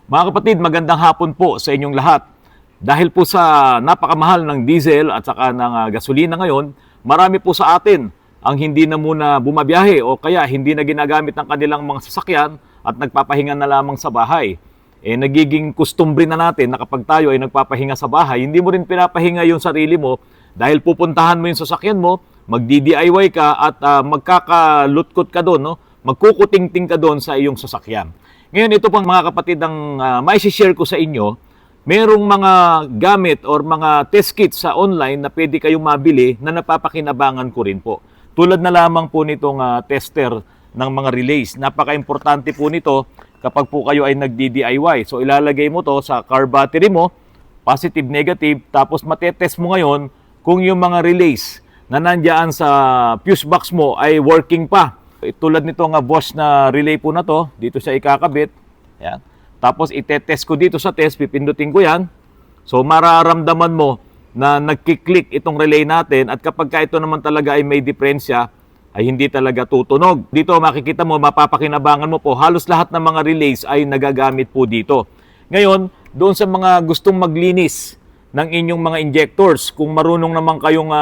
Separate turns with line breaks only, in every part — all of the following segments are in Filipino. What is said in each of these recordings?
Mga kapatid, magandang hapon po sa inyong lahat. Dahil po sa napakamahal ng diesel at saka ng gasolina ngayon, marami po sa atin ang hindi na muna bumabiyahe o kaya hindi na ginagamit ng kanilang mga sasakyan at nagpapahinga na lamang sa bahay. Nagiging kustumbre na natin na kapag tayo ay nagpapahinga sa bahay, hindi mo rin pinapahinga yung sarili mo dahil pupuntahan mo yung sasakyan mo, magdi-DIY ka at magkakalutkot ka doon, no? Magkukutingting ka doon sa iyong sasakyan. Ngayon, ito pang mga kapatid ang mai-share ko sa inyo, merong mga gamit or mga test kits sa online na pwede kayong mabili na napapakinabangan ko rin po. Tulad na lamang po nitong tester ng mga relays. Napaka-importante po nito kapag po kayo ay nagdi-DIY. So ilalagay mo to sa car battery mo, positive, negative, tapos matetest mo ngayon kung yung mga relays na nandiyan sa fuse box mo ay working pa. Tulad nito nga Bosch na relay po na to, dito siya ikakabit. Yan. Tapos itetest ko dito sa test, pipindutin ko yan. So mararamdaman mo na nagkiklik itong relay natin at kapag ka ito naman talaga ay may diferensya, ay hindi talaga tutunog. Dito makikita mo, mapapakinabangan mo po, halos lahat ng mga relays ay nagagamit po dito. Ngayon, doon sa mga gustong maglinis ng inyong mga injectors, kung marunong naman kayong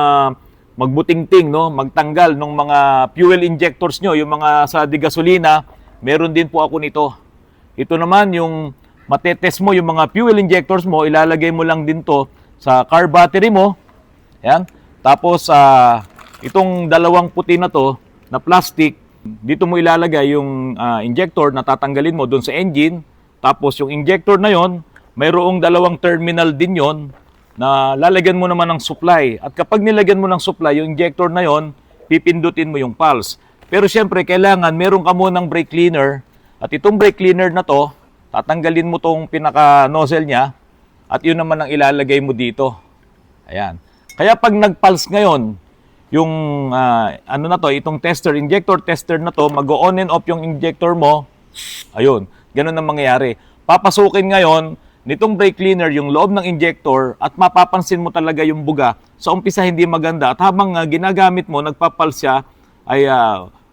magbutingting, no, magtanggal ng mga fuel injectors nyo, yung mga sa gasolina, meron din po ako nito. Ito naman yung matetest mo yung mga fuel injectors mo, ilalagay mo lang din to sa car battery mo. Yan. Tapos itong dalawang puti na to na plastic, dito mo ilalagay yung injector na tatanggalin mo doon sa engine. Tapos yung injector na yon, mayroong dalawang terminal din yon na lalagyan mo naman ng supply. At kapag nilagyan mo ng supply, yung injector na yon, pipindutin mo yung pulse. Pero siyempre, kailangan meron ka munang brake cleaner. At itong brake cleaner na to, tatanggalin mo tong pinaka-nozzle niya at yun naman ang ilalagay mo dito. Ayan. Kaya pag nag-pulse ngayon, yung ano na to, itong tester, injector tester na to, mag-on and off yung injector mo. Ayun, ganun ang mangyayari. Papasukin ngayon nitong brake cleaner yung loob ng injector at mapapansin mo talaga yung buga. Sa umpisa hindi maganda at habang ginagamit mo, nagpapulse siya, ay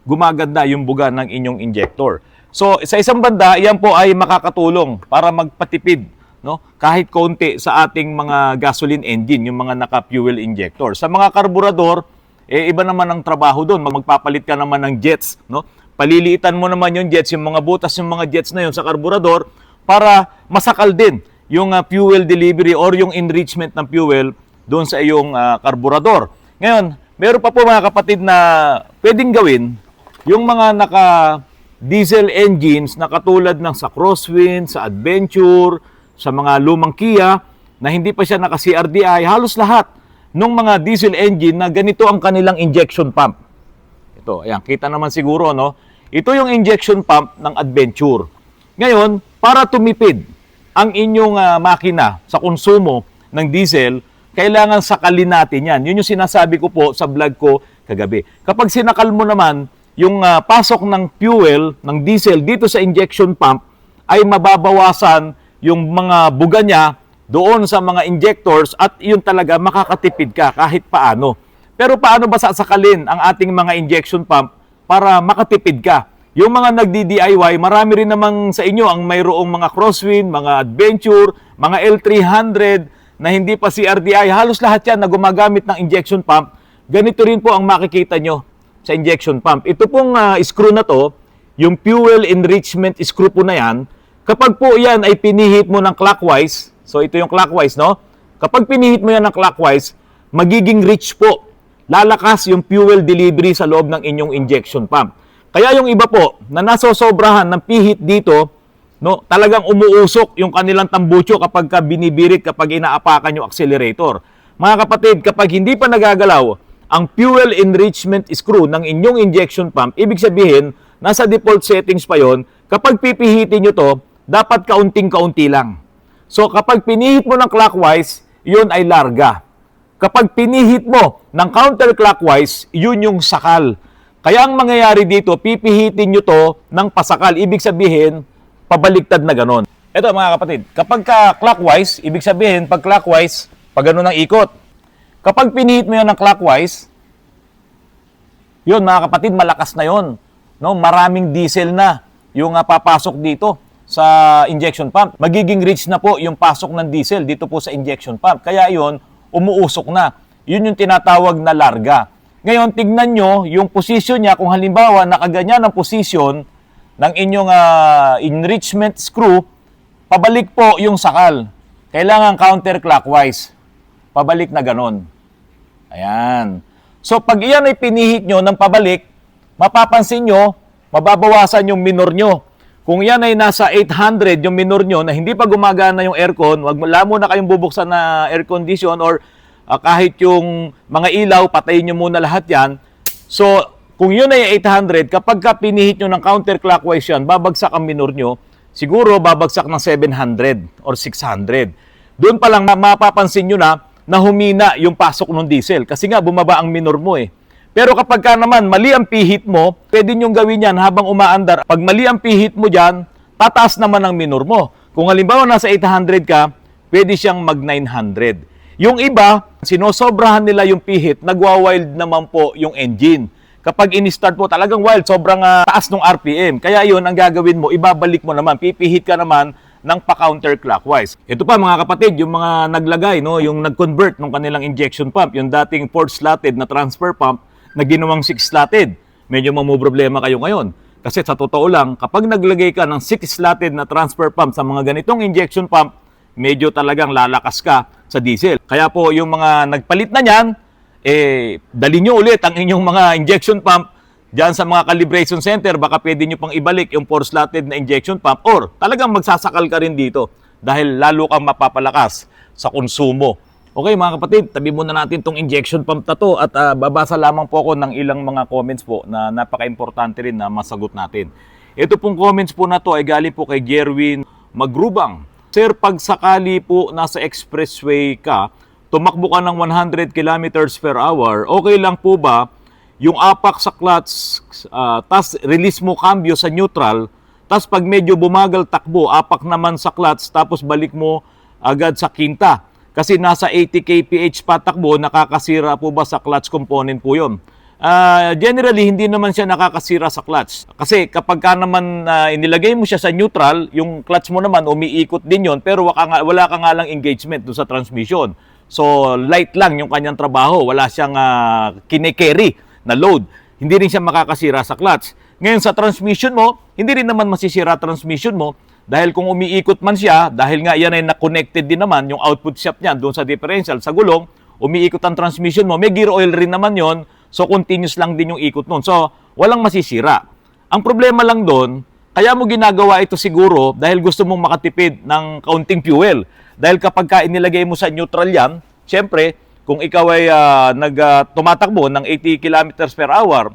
gumaganda yung buga ng inyong injector. So sa isang banda, yan po ay makakatulong para magpatipid, no, kahit konti sa ating mga gasoline engine, yung mga naka-fuel injector. Sa mga karburador, iba naman ang trabaho doon. Magpapalit ka naman ng jets, no? Paliliitan mo naman yung jets, yung mga butas, yung mga jets na yun sa karburador, para masakal din yung fuel delivery or yung enrichment ng fuel doon sa iyong karburador. Ngayon, meron pa po mga kapatid na pwedeng gawin yung mga naka-diesel engines na katulad ng sa Crosswind, sa Adventure, sa mga lumang Kia na hindi pa siya naka-CRDI, halos lahat ng mga diesel engine na ganito ang kanilang injection pump. Ito, ayan, kita naman siguro, no? Ito yung injection pump ng Adventure. Ngayon, para tumipid ang inyong makina sa konsumo ng diesel, kailangan sakalin natin yan. Yun yung sinasabi ko po sa vlog ko kagabi. Kapag sinakal mo naman yung pasok ng fuel, ng diesel dito sa injection pump, ay mababawasan yung mga buga niya doon sa mga injectors at yun talaga makakatipid ka kahit paano. Pero paano ba sasakalin ang ating mga injection pump para makatipid ka? Yung mga nagdi-DIY, marami rin namang sa inyo ang mayroong mga Crosswind, mga Adventure, mga L300 na hindi pa CRDI. Halos lahat yan na gumagamit ng injection pump. Ganito rin po ang makikita nyo sa injection pump. Ito pong screw na to, yung fuel enrichment screw po na yan, kapag po yan ay pinihit mo ng clockwise, so ito yung clockwise, no? Kapag pinihit mo yan ng clockwise, magiging rich po. Lalakas yung fuel delivery sa loob ng inyong injection pump. Kaya yung iba po na nasosobrahan ng pihit dito, no, talagang umuusok yung kanilang tambucho kapag binibirit, kapag inaapakan yung accelerator. Mga kapatid, kapag hindi pa nagagalaw ang fuel enrichment screw ng inyong injection pump, ibig sabihin, nasa default settings pa yon. Kapag pipihitin nyo to, dapat kaunting-kaunti lang. So kapag pinihit mo ng clockwise, yun ay larga. Kapag pinihit mo ng counterclockwise, yun yung sakal. Kaya ang mangyayari dito, pipihitin nyo to ng pasakal. Ibig sabihin, pabaliktad na ganon. Ito mga kapatid, kapag clockwise, ibig sabihin, pag clockwise, pag ganon ang ikot. Kapag pinihit mo yan ng clockwise, yun mga kapatid, malakas na yun. No? Maraming diesel na yung papasok dito sa injection pump. Magiging rich na po yung pasok ng diesel dito po sa injection pump. Kaya yon umuusok na. Yun yung tinatawag na larga. Ngayon, tignan nyo yung position niya. Kung halimbawa, nakaganyan ang position ng inyong enrichment screw, pabalik po yung sakal. Kailangan counterclockwise. Pabalik na ganon. Ayan. So, pag iyan ay pinihit nyo ng pabalik, mapapansin nyo, mababawasan yung minor nyo. Kung yan ay nasa 800 yung minor nyo na hindi pa gumagana yung aircon, wala mo na kayong bubuksan na air condition or kahit yung mga ilaw, patayin nyo muna lahat yan. So, kung yun ay 800, kapag ka pinihit nyo ng counterclockwise yan, babagsak ang minor nyo, siguro babagsak ng 700 or 600. Doon pa lang mapapansin nyo na humina yung pasok ng diesel kasi nga bumaba ang minor mo eh. Pero kapag ka naman mali ang pihit mo, pwede nyong gawin yan habang umaandar. Pag mali ang pihit mo dyan, tataas naman ang minor mo. Kung halimbawa nasa 800 ka, pwede siyang mag 900. Yung iba, sinosobrahan nila yung pihit, nagwa-wild naman po yung engine. Kapag in-start mo talagang wild, sobrang taas ng RPM. Kaya yun, ang gagawin mo, ibabalik mo naman, pipihit ka naman ng pa-counterclockwise. Ito pa mga kapatid, yung mga naglagay, no, yung nag-convert ng kanilang injection pump, yung dating 4-slotted na transfer pump, na ginawang 6-slotted. Medyo mamumroblema kayo ngayon. Kasi sa totoo lang, kapag naglagay ka ng 6-slotted na transfer pump sa mga ganitong injection pump, medyo talagang lalakas ka sa diesel. Kaya po yung mga nagpalit na niyan, dali nyo ulit ang inyong mga injection pump dyan sa mga calibration center. Baka pwede nyo pang ibalik yung 4-slotted na injection pump or talagang magsasakal ka rin dito dahil lalo kang mapapalakas sa konsumo. Okay mga kapatid, tabi muna natin itong injection pump na to at babasa lamang po ako ng ilang mga comments po na napaka-importante rin na masagot natin. Ito pong comments po na to ay galing po kay Jerwin Magrubang. Sir, pag sakali po nasa expressway ka, tumakbo ka ng 100 kilometers per hour, okay lang po ba yung apak sa clutch, tas release mo cambio sa neutral, tas pag medyo bumagal takbo, apak naman sa clutch, tapos balik mo agad sa quinta? Kasi nasa 80 kph patakbo, nakakasira po ba sa clutch component po yun? Generally, hindi naman siya nakakasira sa clutch. Kasi kapag ka naman inilagay mo siya sa neutral, yung clutch mo naman umiikot din yon, pero wala ka nga lang engagement doon sa transmission. So, light lang yung kanyang trabaho. Wala siyang kine-carry na load. Hindi rin siya makakasira sa clutch. Ngayon, sa transmission mo, hindi rin naman masisira transmission mo. Dahil kung umiikot man siya, dahil nga yan ay na-connected din naman, yung output shaft niya doon sa differential, sa gulong, umiikot ang transmission mo, may gear oil rin naman yon, so continuous lang din yung ikot nun. So, walang masisira. Ang problema lang doon, kaya mo ginagawa ito siguro dahil gusto mong makatipid ng kaunting fuel. Dahil kapag inilagay mo sa neutral yan, syempre, kung ikaw ay tumatakbo ng 80 kilometers per hour,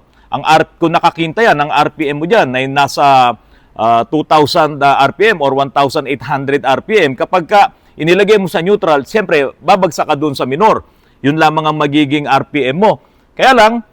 kung nakakinta yan, ang RPM mo dyan ay nasa 2,000 RPM or 1,800 RPM. Kapag inilagay mo sa neutral, siyempre, babagsak ka dun sa minor. Yun lamang ang magiging RPM mo. Kaya lang,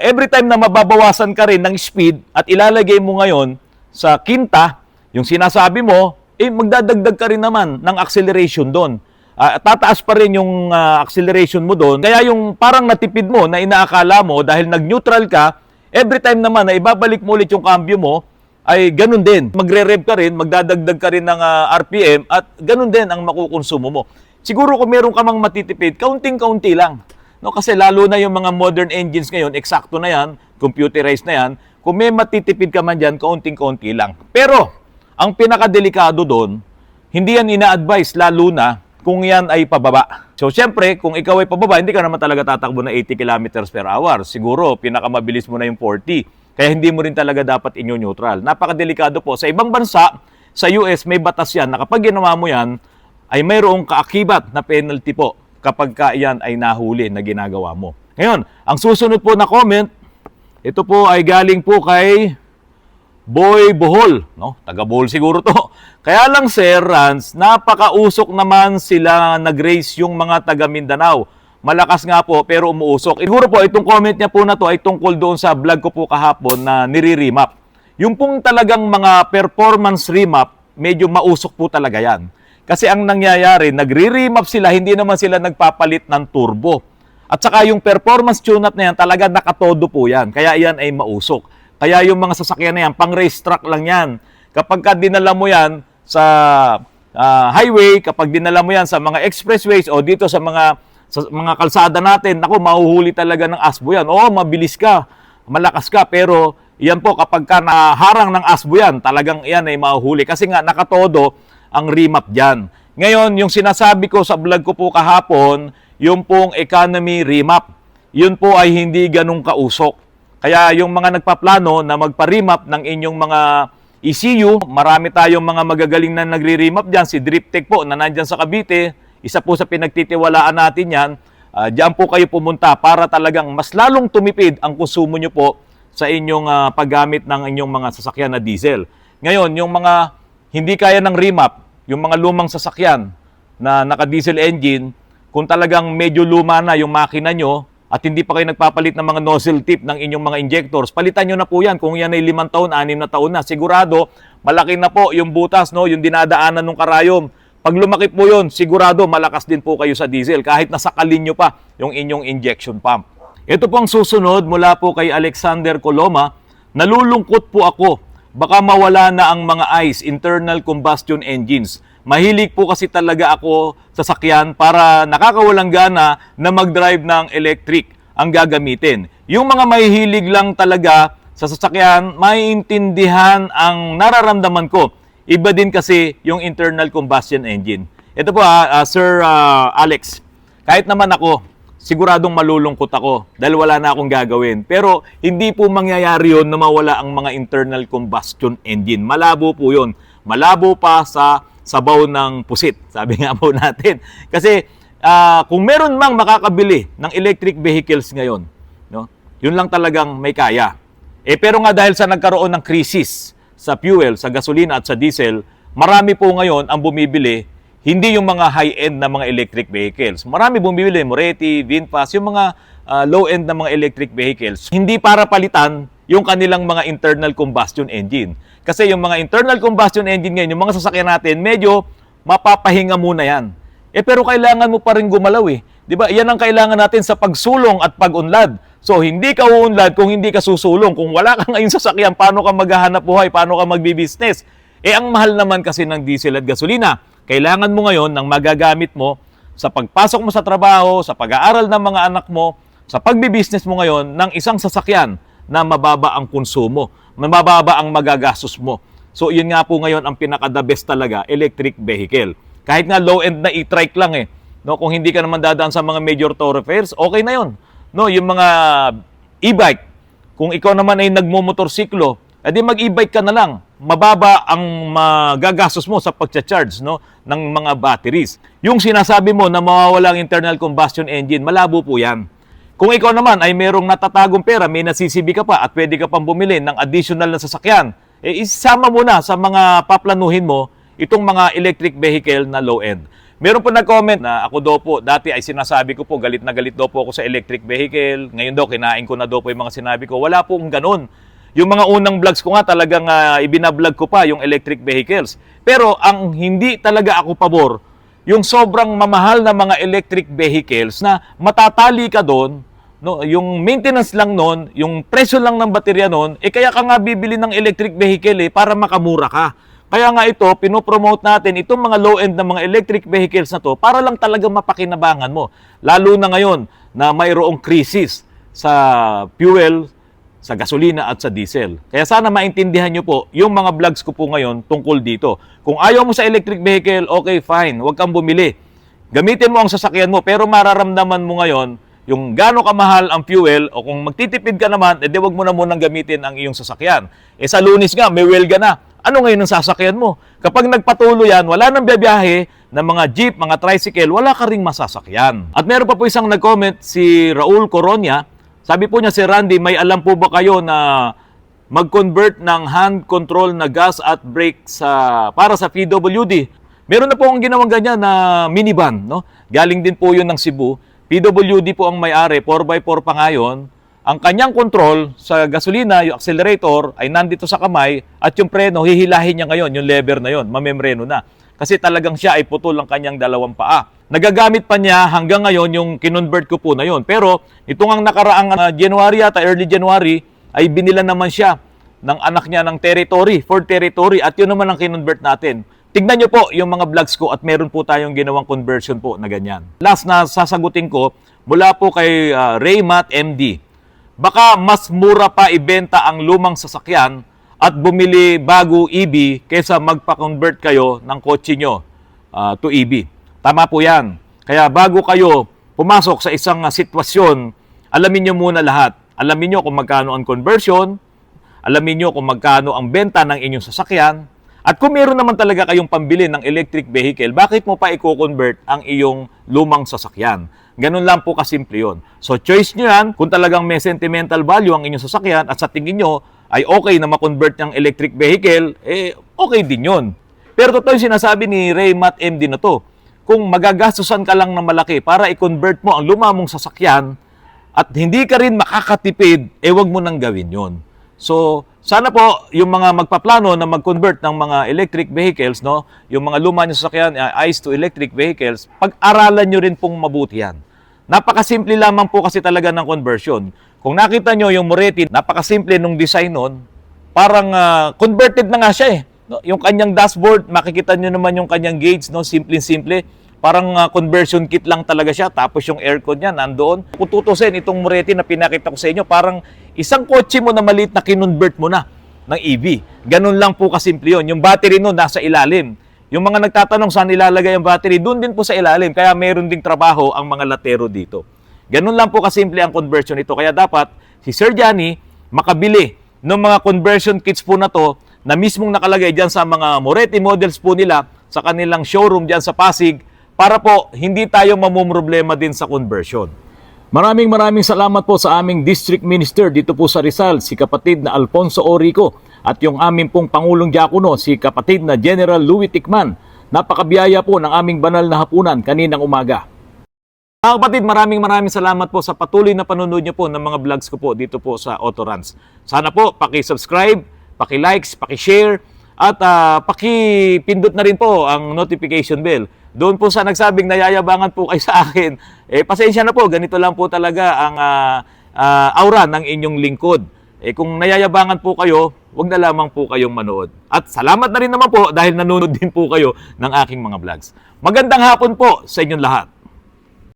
every time na mababawasan ka rin ng speed at ilalagay mo ngayon sa quinta, yung sinasabi mo, magdadagdag ka rin naman ng acceleration doon. Tataas pa rin yung acceleration mo doon. Kaya yung parang natipid mo na inaakala mo dahil nag-neutral ka, every time naman na ibabalik mo ulit yung cambio mo, ay ganun din. Magre-rev ka rin, magdadagdag ka rin ng RPM at ganun din ang makukonsumo mo. Siguro kung meron ka mang matitipid, kaunting-kaunti lang. No, kasi lalo na yung mga modern engines ngayon, eksakto na yan, computerized na yan. Kung may matitipid ka man dyan, kaunting-kaunti lang. Pero, ang pinakadelikado doon, hindi yan ina-advise lalo na kung yan ay pababa. So, syempre, kung ikaw ay pababa, hindi ka naman talaga tatakbo na 80 kilometers per hour. Siguro, pinakamabilis mo na yung 40. Kaya hindi mo rin talaga dapat inyo-neutral. Napakadelikado po. Sa ibang bansa, sa US, may batas yan na kapag ginawa mo yan, ay mayroong kaakibat na penalty po kapag yan ay nahuli na ginagawa mo. Ngayon, ang susunod po na comment, ito po ay galing po kay Boy Bohol. No? Taga Bohol siguro to. Kaya lang Sir Rans, napakausok naman sila nag-race yung mga taga Mindanao. Malakas nga po pero umuusok. Siguro po itong comment niya po na to ay tungkol doon sa vlog ko po kahapon na nire-remap. Yung pong talagang mga performance remap, medyo mausok po talaga yan. Kasi ang nangyayari, nagre-remap sila, hindi naman sila nagpapalit ng turbo. At saka yung performance tune-up na yan, talaga nakatodo po yan. Kaya yan ay mausok. Kaya yung mga sasakyan na yan, pang race track lang yan. kapag ka dinala mo yan sa highway, kapag dinala mo yan sa mga expressways o dito sa mga kalsada natin, naku, mahuhuli talaga ng asbo yan. Oo, mabilis ka, malakas ka, pero yan po, kapag ka naharang ng asbo yan, talagang yan ay mahuhuli. Kasi nga, nakatodo ang remap dyan. Ngayon, yung sinasabi ko sa vlog ko po kahapon, yung pong economy remap, yun po ay hindi ganun kausok. Kaya yung mga nagpaplano na magpa-remap ng inyong mga ECU, marami tayong mga magagaling na nagre-remap dyan. Si Driptech po na nandyan sa Cavite, isa po sa pinagtitiwalaan natin yan. Diyan po kayo pumunta para talagang mas lalong tumipid ang konsumo nyo po sa inyong paggamit ng inyong mga sasakyan na diesel. Ngayon, yung mga hindi kaya ng remap, yung mga lumang sasakyan na naka-diesel engine, kung talagang medyo luma na yung makina nyo at hindi pa kayo nagpapalit ng mga nozzle tip ng inyong mga injectors, palitan nyo na po yan. Kung yan ay 5 taon, 6 na taon na, sigurado, malaki na po yung butas, no? Yung dinadaanan ng karayom. Pag lumaki po yun, sigurado malakas din po kayo sa diesel kahit nasakalin nyo pa yung inyong injection pump. Ito pong susunod mula po kay Alexander Coloma, nalulungkot po ako. Baka mawala na ang mga ICE, internal combustion engines. Mahilig po kasi talaga ako sa sakyan para nakakawalang gana na mag-drive ng electric ang gagamitin. Yung mga mahihilig lang talaga sa sasakyan, maiintindihan ang nararamdaman ko. Iba din kasi yung internal combustion engine. Ito po Sir Alex, kahit naman ako, siguradong malulungkot ako dahil wala na akong gagawin. Pero hindi po mangyayari yun na mawala ang mga internal combustion engine. Malabo po yun. Malabo pa sa sabaw ng pusit, sabi nga po natin. Kasi kung meron mang makakabili ng electric vehicles ngayon, no, yun lang talagang may kaya. Pero nga dahil sa nagkaroon ng krisis sa fuel, sa gasolina at sa diesel, marami po ngayon ang bumibili, hindi yung mga high-end na mga electric vehicles. Marami bumibili, Moretti, VinFast, yung mga low-end na mga electric vehicles. Hindi para palitan yung kanilang mga internal combustion engine. Kasi yung mga internal combustion engine ngayon, yung mga sasakyan natin, medyo mapapahinga muna yan. Pero kailangan mo pa rin gumalaw eh. 'Di ba? Yan ang kailangan natin sa pagsulong at pag-unlad. So, hindi ka uunlad kung hindi ka susulong. Kung wala ka ngayon sasakyan, paano ka maghahanap buhay? Paano ka magbi-business? Ang mahal naman kasi ng diesel at gasolina. Kailangan mo ngayon ng magagamit mo sa pagpasok mo sa trabaho, sa pag-aaral ng mga anak mo, sa pagbi-business mo ngayon ng isang sasakyan na mababa ang konsumo, mababa ang magagastos mo. So, yun nga po ngayon ang pinaka-the best talaga, electric vehicle. Kahit nga low-end na e-trike lang eh. No, kung hindi ka naman dadaan sa mga major thoroughfares, okay na yun. No, yung mga e-bike, kung ikaw naman ay nagmo-motorsiklo, edi mag-e-bike ka na lang. Mababa ang magagastos mo sa pagcha-charge, no, ng mga batteries. Yung sinasabi mo na mawawala ang internal combustion engine, malabo po yan. Kung ikaw naman ay merong natatagong pera, may nasisibi ka pa at pwede ka pang bumili ng additional na sasakyan, isama mo na sa mga paplanuhin mo itong mga electric vehicle na low-end. Meron po nag-comment na ako daw po, dati ay sinasabi ko po, galit na galit daw po ako sa electric vehicle. Ngayon daw, kinain ko na daw po yung mga sinabi ko. Wala pong ganun. Yung mga unang vlogs ko nga, talagang ibinablog ko pa yung electric vehicles. Pero ang hindi talaga ako pabor, yung sobrang mamahal na mga electric vehicles na matatali ka doon, no, yung maintenance lang noon, yung presyo lang ng baterya noon, kaya ka nga bibili ng electric vehicle para makamura ka. Kaya nga ito, pinopromote natin itong mga low-end na mga electric vehicles na to para lang talaga mapakinabangan mo. Lalo na ngayon na mayroong krisis sa fuel, sa gasolina at sa diesel. Kaya sana maintindihan nyo po yung mga vlogs ko po ngayon tungkol dito. Kung ayaw mo sa electric vehicle, okay, fine, huwag kang bumili. Gamitin mo ang sasakyan mo, pero mararamdaman mo ngayon yung gaano kamahal ang fuel o kung magtitipid ka naman, edi wag mo na munang gamitin ang iyong sasakyan. Sa Lunes nga, may welga na. Ano ngayon ang sasakyan mo? Kapag nagpatuloy yan, wala nang biyahe ng mga jeep, mga tricycle, wala ka ring masasakyan. At meron pa po isang nag-comment, si Raul Coronia. Sabi po niya, si Randy, may alam po ba kayo na mag-convert ng hand control na gas at brake para sa PWD? Meron na po akong ginawang ganyan na minivan, no? Galing din po yun ng Cebu. PWD po ang may-ari, 4x4 pa ngayon. Ang kanyang control sa gasolina, yung accelerator, ay nandito sa kamay at yung preno, hihilahin niya ngayon, yung lever na yon, mamemreno na. Kasi talagang siya ay putol ang kanyang dalawang paa. Nagagamit pa niya hanggang ngayon yung kinonvert ko po na yon. Pero itong ang nakaraang January at early January, ay binila naman siya ng anak niya ng territory, for territory, at yun naman ang kinonvert natin. Tignan nyo po yung mga vlogs ko at meron po tayong ginawang conversion po na ganyan. Last na sasagutin ko, mula po kay Raymat MD. Baka mas mura pa ibenta ang lumang sasakyan at bumili bago EV kaysa magpa-convert kayo ng kotse nyo to EV. Tama po yan. Kaya bago kayo pumasok sa isang sitwasyon, alamin nyo muna lahat. Alamin nyo kung magkano ang conversion, alamin nyo kung magkano ang benta ng inyong sasakyan, at kung meron naman talaga kayong pambili ng electric vehicle, bakit mo pa i-convert ang iyong lumang sasakyan? Ganun lang po kasimple yun. So choice nyo yan, kung talagang may sentimental value ang inyong sasakyan at sa tingin nyo ay okay na ma-convert ng electric vehicle, okay din yun. Pero totoo yung sinasabi ni Raymat MD na to, kung magagastusan ka lang na malaki para i-convert mo ang luma mong sasakyan at hindi ka rin makakatipid, wag mo nang gawin yun. So, sana po yung mga magpaplano na mag-convert ng mga electric vehicles, no, yung mga luma nyo sasakyan, ICE to electric vehicles, pag-aralan nyo rin pong mabuti yan. Napakasimple lamang po kasi talaga ng conversion. Kung nakita nyo yung Moretti, napakasimple nung design nun, parang converted na nga siya eh. No? Yung kanyang dashboard, makikita nyo naman yung kanyang gauge, no? Simple-simple. Parang conversion kit lang talaga siya. Tapos yung aircon niya nandoon. Kung tutusin, itong Moretti na pinakita ko sa inyo, parang isang kotse mo na maliit na kinonvert mo na ng EV. Ganun lang po kasimple yun. Yung battery nun nasa ilalim. Yung mga nagtatanong saan ilalagay ang battery, doon din po sa ilalim. Kaya meron ding trabaho ang mga latero dito. Ganun lang po kasimple ang conversion nito. Kaya dapat si Sir Johnny makabili ng mga conversion kits po na to na mismong nakalagay dyan sa mga Moretti models po nila sa kanilang showroom dyan sa Pasig para po hindi tayo mamumroblema din sa conversion. Maraming salamat po sa aming District Minister dito po sa Rizal, si kapatid na Alfonso Orico, at yung aming pong Pangulong Diakono, si kapatid na General Louie Tikman. Napakabiyaya po ng aming banal na hapunan kaninang umaga. Mga kapatid, maraming salamat po sa patuloy na panonood niyo po ng mga vlogs ko po dito po sa Autorans. Sana po paki-subscribe, paki-likes, paki-share, at paki-pindot na rin po ang notification bell. Doon po sa nagsabing nayayabangan po kayo sa akin, pasensya na po, ganito lang po talaga ang aura ng inyong lingkod. Kung nayayabangan po kayo, wag na lamang po kayong manood. At salamat na rin naman po dahil nanonood din po kayo ng aking mga vlogs. Magandang hapon po sa inyong lahat.